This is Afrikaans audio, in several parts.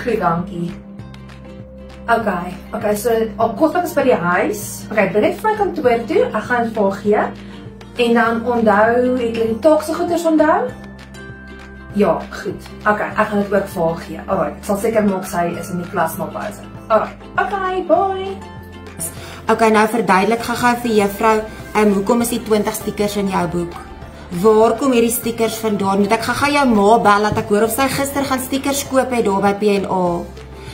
Goed, dankie. Okay, so Koosbak is by die huis. Okay, bring net vir my kantoor toe, ek gaan dit volg gee. En dan onthou, het jy die taakse goeders onthou? Ja, goed. Okay, ek gaan dit ook volg gee. Alright, ek sal seker maak sy is in die klas na pauze. Alright, okay, bye. Okay, nou verduidelik gou vir juffrou, hoekom is die 20 stickers in jou boek? Waar kom hierdie stickers vandaan? Moet ek gou jou ma bel, dat ek hoor of sy gister gaan stickers koop het daar by P&A?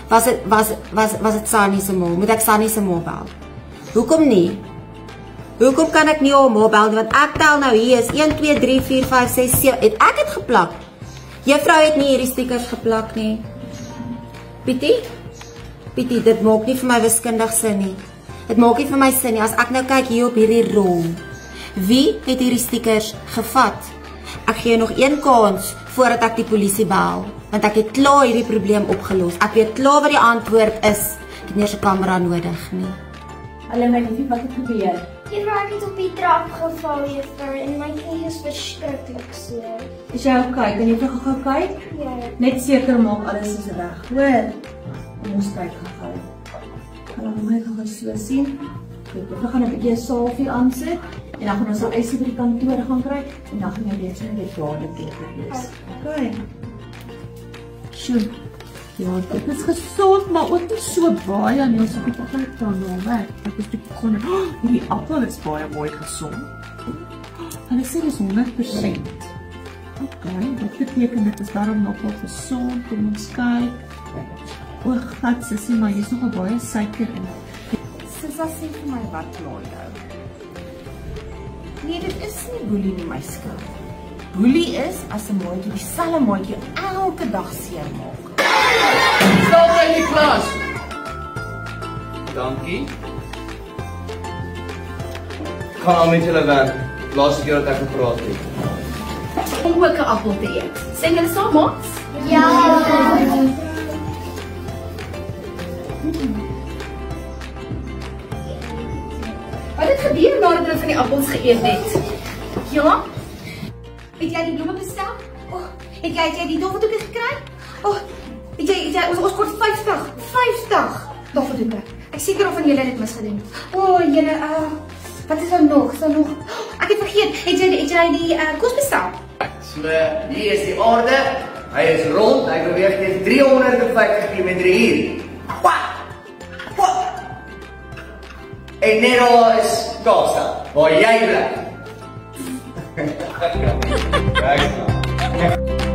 Was dit Sunny se ma? Moet ek Sunny se ma bel? Hoekom nie? Hoekom kan ek nie haar ma bel nie? Want ek tel nou hier is 1, 2, 3, 4, 5, 6, 7. Het ek het geplak? Juffrou het nie hierdie stickers geplak nie. Pietie, dit maak nie vir my wiskundig sin nie. Dit maak nie vir my sin nie. As ek nou kyk hier op hierdie rol. Wie het hierdie stickers gevat? Ek gee nog een kans voordat ek die polisie bel. Want ek het klaar hierdie probleem opgelos. Ek weet klaar wat die antwoord is. Ek het nie eens 'n kamera nodig nie. Hallo my liefie, wat het gebeur? Juffrou, ek het op die trap geval, juffrou, en my knie is verskriklik seer. Is jy okay? Kan jy gou kyk? Ja. Net seker maak alles is reg, hoor? Ons kyk gou. Kan my gou so sien? Goed, we gaan 'n bietjie salfie aansit en dan gaan ons al eers by die kantoor gaan kry en dan gaan jy weet net dit dadelik wees. Okay. Sjoe. Ja, dit is gesond, maar ook nie so baie nie. Ons het kyk dan nou, hè. Ek is bietjie gewoon, hierdie appel is baie mooi gesond. Hulle sê dis 100%. Okay, dit beteken dit is daarom nogal gesond. Kom ons kyk. O, gat, sussie, maar hier is nog baie suiker in. Sissa sê vir my wat klaar jou. Nee, dit is nie boelie nie my skuld. Boelie is as 'n maatjie dieselfde maatjie elke dag seermaak. Stop in die klas. Dankie. Gaan al met julle werk. Laaste keer dat ek gepraat het. Om ook 'n appel te eet. Sing julle saam, maats? Ja. Wat het gebeur nadat hulle van die appels geëet het? Ja? Het jy die blomme bestel? Het jy die doffeldoeke gekry? Het jy ons kort 50 doffeldoeke. Ek seker of van julle dit misgedoen. Julle, wat is nou nog? Ek het vergeet, het jy die kos bestel? So, hier is die aarde. Hy is rond, hy beweeg teen 350 km/h. En net al is Kaapstad, waar jy bly. Kijk maar.